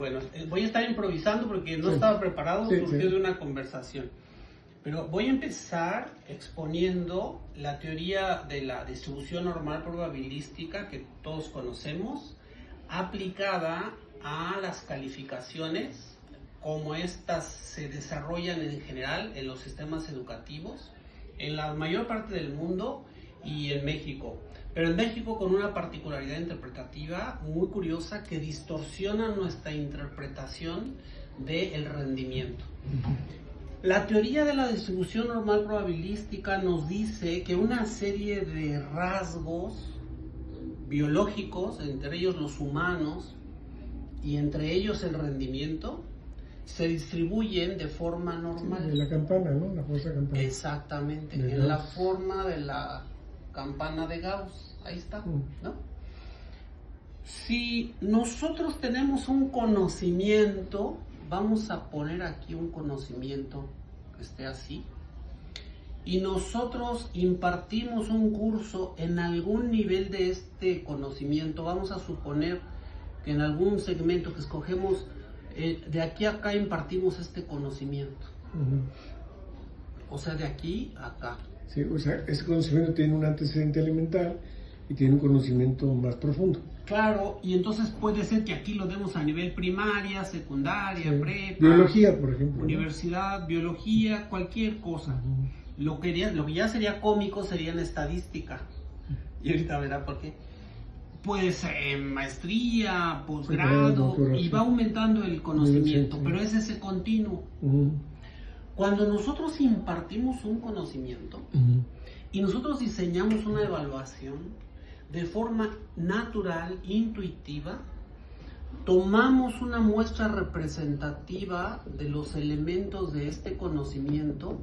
Bueno, voy a estar improvisando porque no estaba preparado, surgió de una conversación. Pero voy a empezar exponiendo la teoría de la distribución normal probabilística que todos conocemos, aplicada a las calificaciones, como estas se desarrollan en general en los sistemas educativos, en la mayor parte del mundo y en México. Pero en México con una particularidad interpretativa muy curiosa que distorsiona nuestra interpretación del rendimiento. La teoría de la distribución normal probabilística nos dice que una serie de rasgos biológicos, entre ellos los humanos y entre ellos el rendimiento, se distribuyen de forma normal. Sí, de la campana, ¿no? La famosa campana. Exactamente, en la forma de la campana de Gauss, ahí está, ¿no? Si nosotros tenemos un conocimiento, vamos a poner aquí un conocimiento que esté así, y nosotros impartimos un curso en algún nivel de este conocimiento, vamos a suponer que en algún segmento que escogemos, de aquí a acá impartimos este conocimiento. O sea, de aquí a acá. Sí, o sea, ese conocimiento tiene un antecedente elemental y tiene un conocimiento más profundo. Claro, y entonces puede ser que aquí lo demos a nivel primaria, secundaria, prepa, biología, por ejemplo, universidad, ¿no? Biología, cualquier cosa. Lo que ya sería cómico sería en estadística. Y ahorita verá por qué. Pues maestría, posgrado, y va aumentando el conocimiento, pero es ese continuo. Cuando nosotros impartimos un conocimiento y nosotros diseñamos una evaluación de forma natural, intuitiva, tomamos una muestra representativa de los elementos de este conocimiento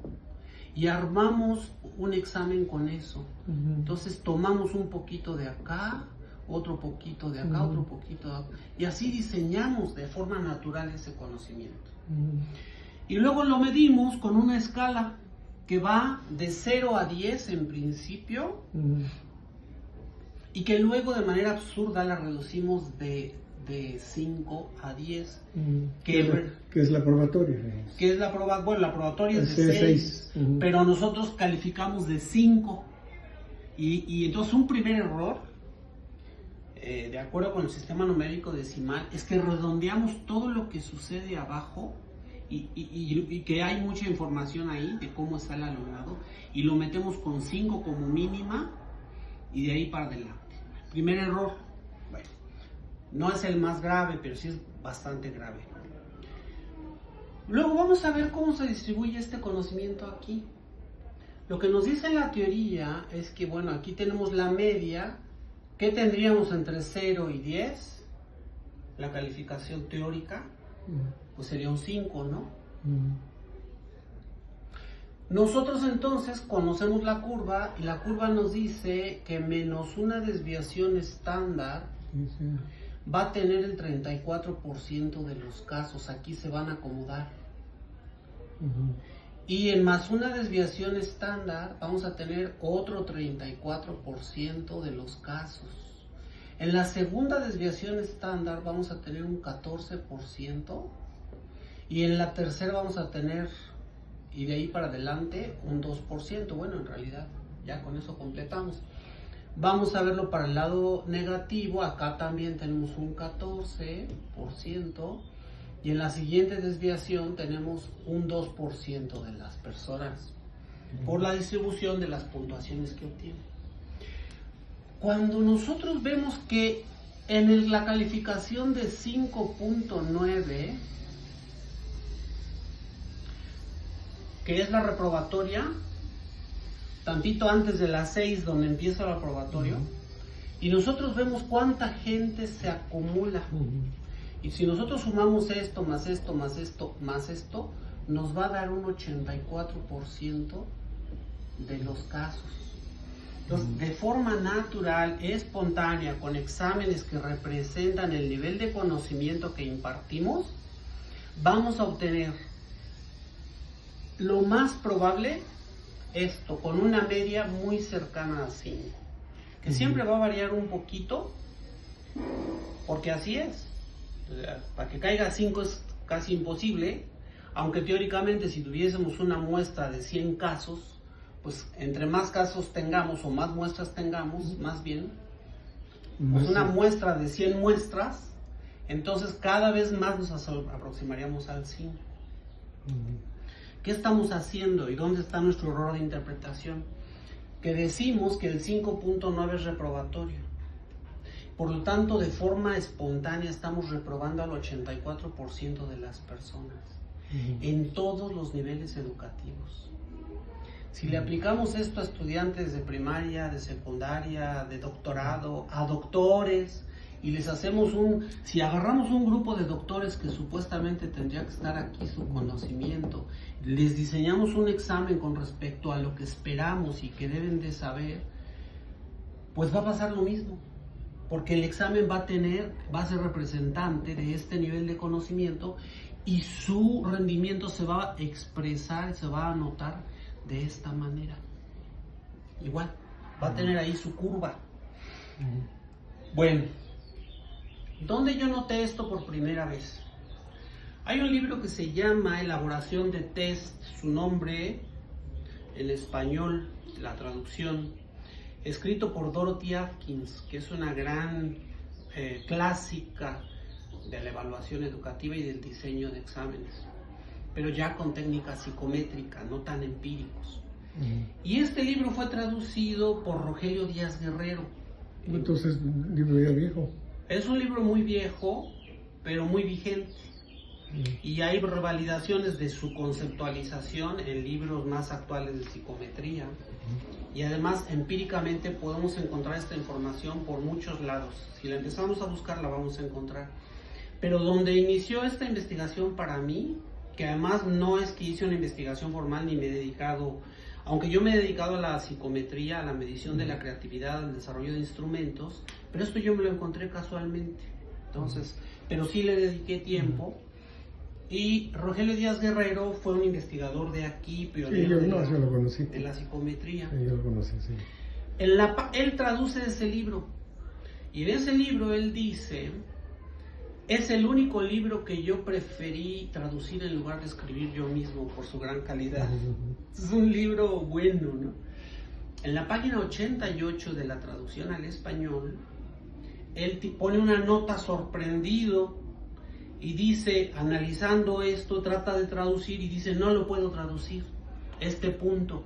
y armamos un examen con eso. Entonces tomamos un poquito de acá, otro poquito de acá, otro poquito de acá, y así diseñamos de forma natural ese conocimiento. Y luego lo medimos con una escala que va de 0 a 10 en principio, y que luego de manera absurda la reducimos de 5 a 10. Que es la probatoria. Que es la probatoria, bueno, la probatoria es de 6, pero nosotros calificamos de 5. Y entonces un primer error, de acuerdo con el sistema numérico decimal, es que redondeamos todo lo que sucede abajo y que hay mucha información ahí de cómo está el alumnado y lo metemos con 5 como mínima y de ahí para adelante. Primer error, bueno, no es el más grave, pero sí es bastante grave. Luego vamos a ver cómo se distribuye este conocimiento aquí. Lo que nos dice la teoría es que, bueno, aquí tenemos la media. ¿Qué tendríamos entre 0 y 10? La calificación teórica, pues sería un 5, ¿no? Nosotros entonces conocemos la curva y la curva nos dice que menos una desviación estándar va a tener el 34% de los casos, aquí se van a acomodar. Y en más una desviación estándar vamos a tener otro 34% de los casos. En la segunda desviación estándar vamos a tener un 14% y en la tercera vamos a tener, y de ahí para adelante, un 2%. Bueno, en realidad ya con eso completamos. Vamos a verlo para el lado negativo, acá también tenemos un 14%. Y en la siguiente desviación tenemos un 2% de las personas por la distribución de las puntuaciones que obtienen. Cuando nosotros vemos que en la calificación de 5.9, que es la reprobatoria, tantito antes de las 6 donde empieza el aprobatorio, y nosotros vemos cuánta gente se acumula. Y si nosotros sumamos esto, más esto, más esto, más esto, nos va a dar un 84% de los casos. Entonces, de forma natural, espontánea, con exámenes que representan el nivel de conocimiento que impartimos, vamos a obtener lo más probable esto, con una media muy cercana a 5, que siempre va a variar un poquito, porque así es. O sea, para que caiga 5 es casi imposible, aunque teóricamente si tuviésemos una muestra de 100 casos, pues entre más casos tengamos o más muestras tengamos, más bien, pues una muestra de 100 muestras, entonces cada vez más nos aproximaríamos al 5. ¿Qué estamos haciendo y dónde está nuestro error de interpretación? Que decimos que el 5.9 es reprobatorio. Por lo tanto, de forma espontánea estamos reprobando al 84% de las personas en todos los niveles educativos. Si le aplicamos esto a estudiantes de primaria, de secundaria, de doctorado, a doctores, y les hacemos si agarramos un grupo de doctores que supuestamente tendría que estar aquí su conocimiento, les diseñamos un examen con respecto a lo que esperamos y que deben de saber, pues va a pasar lo mismo, porque el examen va a ser representante de este nivel de conocimiento y su rendimiento se va a expresar, se va a anotar de esta manera. Igual, va a tener ahí su curva. Bueno, ¿dónde yo noté esto por primera vez? Hay un libro que se llama Elaboración de Test, su nombre en español, la traducción, escrito por Dorothy Atkins, que es una gran clásica de la evaluación educativa y del diseño de exámenes, pero ya con técnicas psicométricas, no tan empíricos. Y este libro fue traducido por Rogelio Díaz Guerrero. Entonces, un libro ya viejo. Es un libro muy viejo, pero muy vigente. Y hay revalidaciones de su conceptualización en libros más actuales de psicometría. Y además, empíricamente podemos encontrar esta información por muchos lados. Si la empezamos a buscar, la vamos a encontrar. Pero donde inició esta investigación para mí, que además no es que hice una investigación formal ni me he dedicado, aunque yo me he dedicado a la psicometría, a la medición de la creatividad, al desarrollo de instrumentos, pero esto yo me lo encontré casualmente. Entonces, pero sí le dediqué tiempo. Y Rogelio Díaz Guerrero fue un investigador de aquí, pionero yo lo conocí. De la psicometría. Sí, yo lo conocí, sí. Él traduce ese libro. Y en ese libro él dice, es el único libro que yo preferí traducir en lugar de escribir yo mismo por su gran calidad. Es un libro bueno, ¿no? En la página 88 de la traducción al español, él pone una nota sorprendido y dice, analizando esto, trata de traducir y dice, no lo puedo traducir, este punto,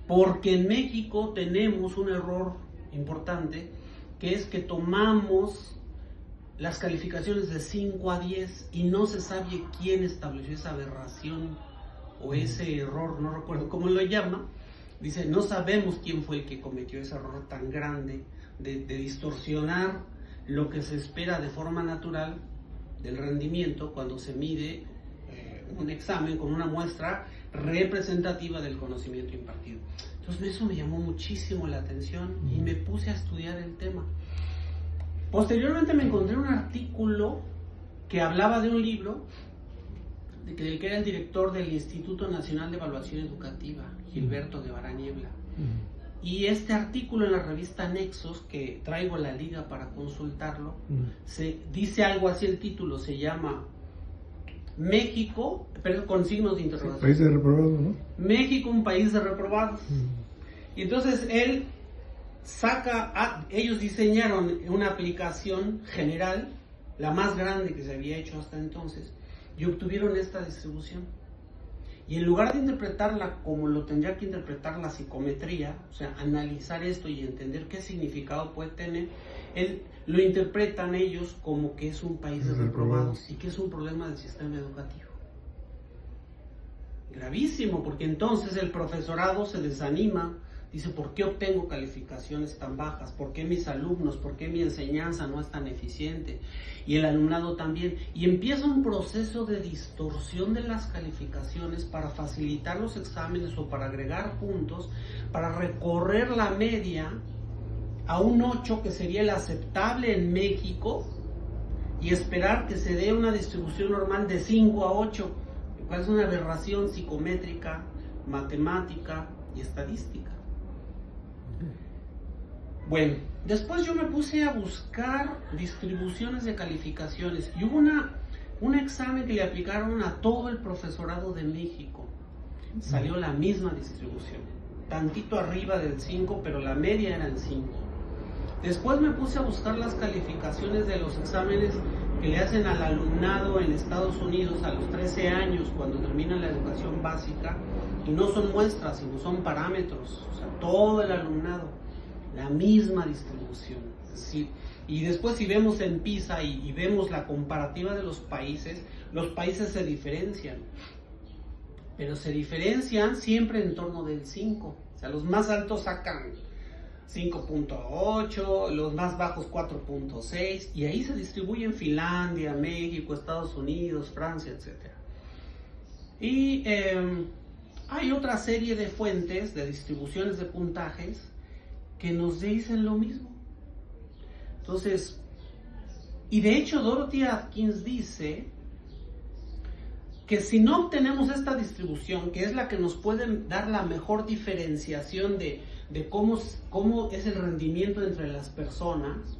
porque en México tenemos un error importante, que es que tomamos las calificaciones de 5 a 10 y no se sabe quién estableció esa aberración o ese error, no recuerdo cómo lo llama. Dice, no sabemos quién fue el que cometió ese error tan grande de distorsionar lo que se espera de forma natural del rendimiento cuando se mide un examen con una muestra representativa del conocimiento impartido. Entonces eso me llamó muchísimo la atención y me puse a estudiar el tema. Posteriormente me encontré un artículo que hablaba de un libro del que era el director del Instituto Nacional de Evaluación Educativa, Gilberto Guevara Niebla. Y este artículo en la revista Nexos, que traigo la liga para consultarlo, se dice algo así, el título se llama México, pero con signos de interrogación. País de reprobados, ¿no? México, un país de reprobados. Y entonces él ellos diseñaron una aplicación general, la más grande que se había hecho hasta entonces, y obtuvieron esta distribución. Y en lugar de interpretarla como lo tendría que interpretar la psicometría, o sea, analizar esto y entender qué significado puede tener, lo interpretan ellos como que es un país de reprobados y que es un problema del sistema educativo. Gravísimo, porque entonces el profesorado se desanima, dice, ¿por qué obtengo calificaciones tan bajas? ¿Por qué mis alumnos? ¿Por qué mi enseñanza no es tan eficiente? Y el alumnado también. Y empieza un proceso de distorsión de las calificaciones para facilitar los exámenes o para agregar puntos, para recorrer la media a un 8 que sería el aceptable en México y esperar que se dé una distribución normal de 5 a 8, lo cual es una aberración psicométrica, matemática y estadística. Bueno, después yo me puse a buscar distribuciones de calificaciones y hubo un examen que le aplicaron a todo el profesorado de México. Salió la misma distribución, tantito arriba del 5, pero la media era el 5. Después me puse a buscar las calificaciones de los exámenes que le hacen al alumnado en Estados Unidos a los 13 años cuando terminan la educación básica, y no son muestras, sino son parámetros, o sea, todo el alumnado, la misma distribución. Es decir, y después si vemos en PISA y vemos la comparativa de los países se diferencian, pero se diferencian siempre en torno del 5, o sea, los más altos sacan 5.8, los más bajos 4.6, y ahí se distribuyen Finlandia, México, Estados Unidos, Francia, etc. Y hay otra serie de fuentes de distribuciones de puntajes que nos dicen lo mismo. Entonces, y de hecho Dorothy Atkins dice que si no obtenemos esta distribución, que es la que nos puede dar la mejor diferenciación de cómo es el rendimiento entre las personas,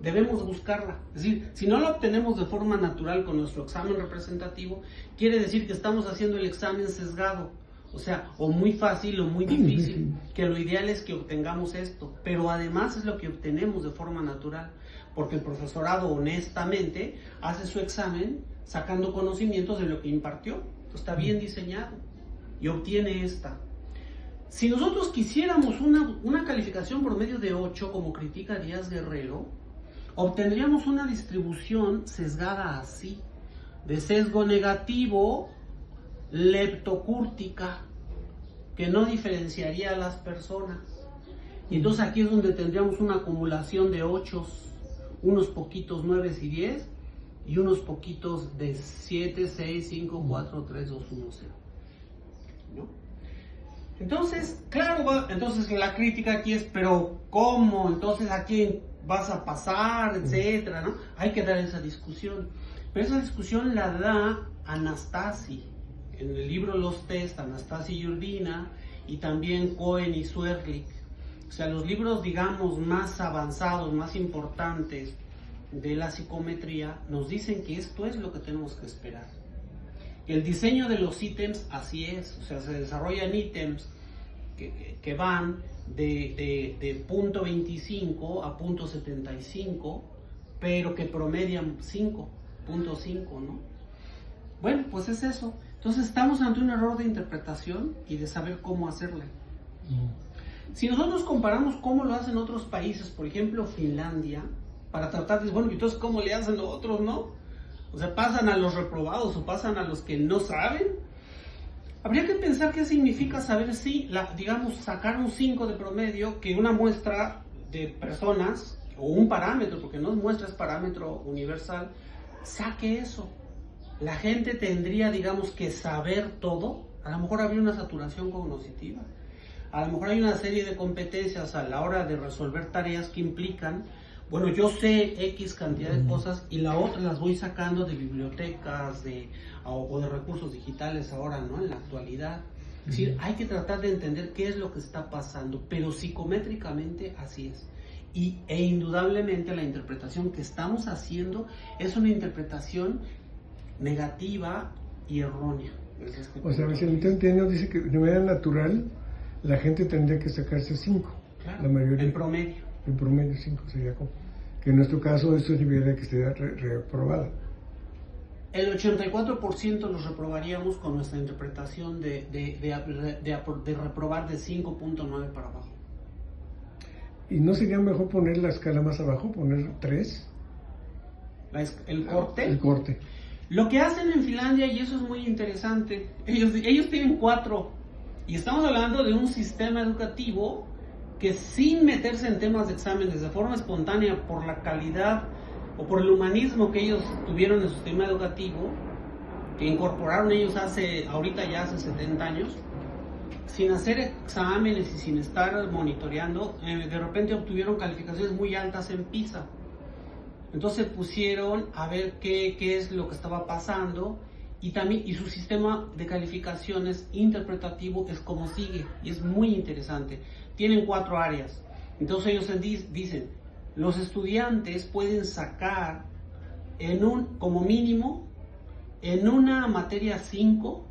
debemos buscarla. Es decir, si no la obtenemos de forma natural con nuestro examen representativo, quiere decir que estamos haciendo el examen sesgado, o sea, o muy fácil o muy difícil, que lo ideal es que obtengamos esto, pero además es lo que obtenemos de forma natural, porque el profesorado honestamente hace su examen sacando conocimientos de lo que impartió, está bien diseñado y obtiene esta. Si nosotros quisiéramos una calificación promedio de 8, como critica Díaz Guerrero, obtendríamos una distribución sesgada así, de sesgo negativo, leptocúrtica, que no diferenciaría a las personas. Y entonces aquí es donde tendríamos una acumulación de 8, unos poquitos 9 y 10, y unos poquitos de 7, 6, 5, 4, 3, 2, 1, 0. ¿No? Entonces, claro, entonces la crítica aquí es, pero ¿cómo? Entonces, ¿a quién vas a pasar? Etcétera, ¿no? Hay que dar esa discusión. Pero esa discusión la da Anastasi, en el libro Los Test, Anastasi y Urbina, y también Cohen y Swerlik. O sea, los libros, digamos, más avanzados, más importantes de la psicometría, nos dicen que esto es lo que tenemos que esperar. El diseño de los ítems así es, o sea, se desarrollan ítems que van de punto 25 a punto 75, pero que promedian 5.5, ¿no? Bueno, pues es eso. Entonces estamos ante un error de interpretación y de saber cómo hacerle. Si nosotros comparamos cómo lo hacen otros países, por ejemplo Finlandia, para tratar de, bueno, entonces cómo le hacen los otros, ¿no? O sea, pasan a los reprobados o pasan a los que no saben. Habría que pensar qué significa saber si, digamos, sacar un 5 de promedio, que una muestra de personas, o un parámetro, porque no es muestra, es parámetro universal, saque eso. La gente tendría, digamos, que saber todo. A lo mejor habría una saturación cognitiva. A lo mejor hay una serie de competencias a la hora de resolver tareas que implican, bueno, yo sé X cantidad de cosas y la otra las voy sacando de bibliotecas o de recursos digitales ahora, ¿no? En la actualidad. Es decir, hay que tratar de entender qué es lo que está pasando, pero psicométricamente así es. E indudablemente la interpretación que estamos haciendo es una interpretación negativa y errónea. O sea, si el entendido dice que de manera natural la gente tendría que sacarse 5. Claro, la mayoría. en promedio. En promedio 5 sería como. Que en nuestro caso eso significaría que esté reprobada. El 84% los reprobaríamos con nuestra interpretación de reprobar de 5.9 para abajo. ¿Y no sería mejor poner la escala más abajo, poner 3? ¿El corte? El corte. Lo que hacen en Finlandia, y eso es muy interesante, ellos tienen 4, y estamos hablando de un sistema educativo que sin meterse en temas de exámenes de forma espontánea por la calidad o por el humanismo que ellos tuvieron en su sistema educativo, que incorporaron ellos ahorita ya hace 70 años, sin hacer exámenes y sin estar monitoreando, de repente obtuvieron calificaciones muy altas en PISA. Entonces pusieron a ver qué es lo que estaba pasando, y su sistema de calificaciones interpretativo es como sigue, y es muy interesante. Tienen 4 áreas. Entonces ellos dicen, los estudiantes pueden sacar como mínimo, en una materia 5,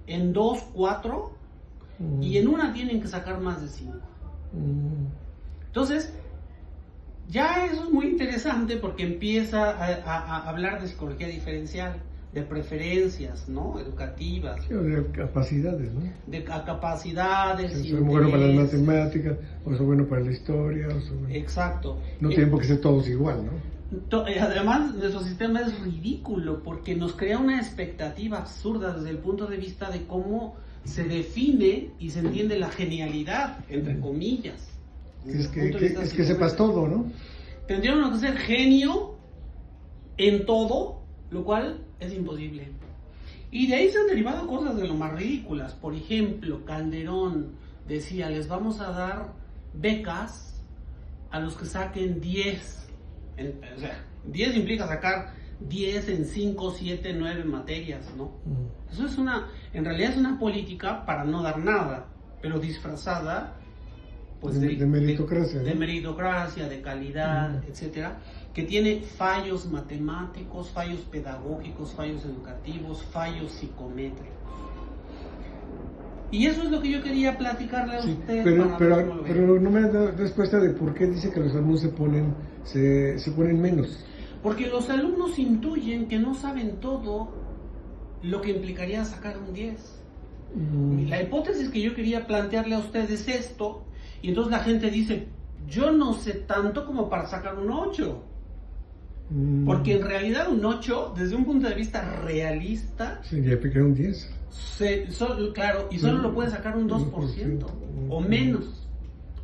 en 2, 4, y en una tienen que sacar más de 5. Entonces, ya eso es muy interesante porque empieza a hablar de psicología diferencial, de preferencias, ¿no? Educativas. Sí, de capacidades, ¿no? De capacidades. Soy bueno para las matemáticas, o soy bueno para la historia, o soy bueno. Exacto. No tienen por qué ser todos igual, ¿no? Además, nuestro sistema es ridículo porque nos crea una expectativa absurda desde el punto de vista de cómo se define y se entiende la genialidad, entre comillas. Es que sepas todo, ¿no? Tendría uno que ser genio en todo, lo cual es imposible. Y de ahí se han derivado cosas de lo más ridículas. Por ejemplo, Calderón decía, les vamos a dar becas a los que saquen 10. O sea, 10 implica sacar 10 en 5, 7, 9 materias, ¿no? Eso es en realidad es una política para no dar nada, pero disfrazada pues de meritocracia, de meritocracia, de calidad, etcétera, que tiene fallos matemáticos, fallos pedagógicos, fallos educativos, fallos psicométricos. Y eso es lo que yo quería platicarle a usted. Pero no me da respuesta de por qué dice que los alumnos se ponen menos. Porque los alumnos intuyen que no saben todo lo que implicaría sacar un 10. La hipótesis que yo quería plantearle a ustedes es esto, y entonces la gente dice, yo no sé tanto como para sacar un 8. Porque en realidad un 8, desde un punto de vista realista, sería pegar un 10. Claro, y solo lo puede sacar un 2% o menos,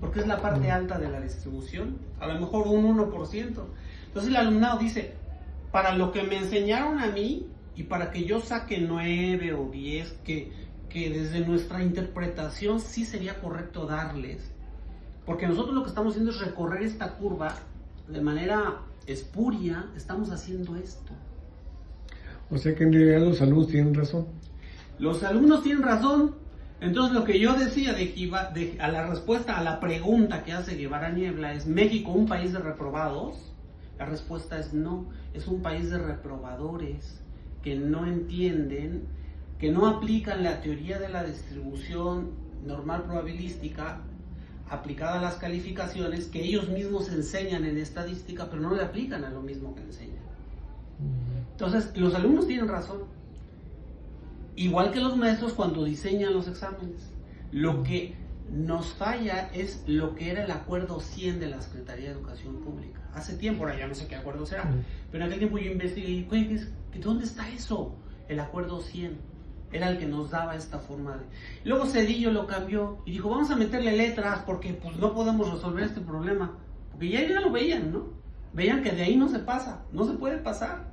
porque es la parte alta de la distribución, a lo mejor un 1%. Entonces el alumnado dice, para lo que me enseñaron a mí y para que yo saque 9 o 10, que desde nuestra interpretación sí sería correcto darles, porque nosotros lo que estamos haciendo es recorrer esta curva de manera espuria, estamos haciendo esto. O sea que en realidad los alumnos tienen razón. Los alumnos tienen razón. Entonces lo que yo decía a la respuesta a la pregunta que hace Guevara Niebla es, ¿México un país de reprobados? La respuesta es no, es un país de reprobadores que no entienden, que no aplican la teoría de la distribución normal probabilística aplicada a las calificaciones que ellos mismos enseñan en estadística, pero no le aplican a lo mismo que enseñan. Entonces, los alumnos tienen razón. Igual que los maestros cuando diseñan los exámenes. Lo que nos falla es lo que era el acuerdo 100 de la Secretaría de Educación Pública. Hace tiempo, ahora ya no sé qué acuerdo será, pero en aquel tiempo yo investigué y ¿dónde está eso? El acuerdo 100 era el que nos daba esta forma de... Luego Zedillo lo cambió y dijo, vamos a meterle letras porque pues no podemos resolver este problema. Porque ya lo veían, ¿no? Veían que de ahí no se pasa, no se puede pasar.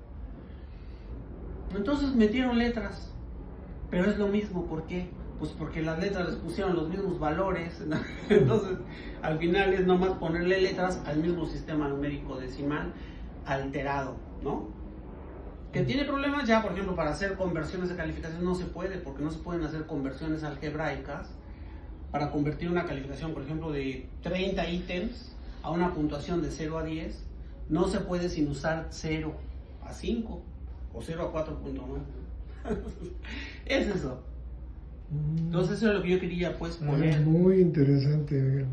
Entonces metieron letras. Pero es lo mismo, ¿por qué? Pues porque las letras les pusieron los mismos valores, ¿no? Entonces al final es nomás ponerle letras al mismo sistema numérico decimal alterado, ¿no? Que tiene problemas ya, por ejemplo, para hacer conversiones de calificación no se puede, porque no se pueden hacer conversiones algebraicas para convertir una calificación, por ejemplo, de 30 ítems a una puntuación de 0 a 10, no se puede sin usar 0 a 5 o 0 a 4.9. Es eso. Entonces eso es lo que yo quería pues poner. Muy interesante.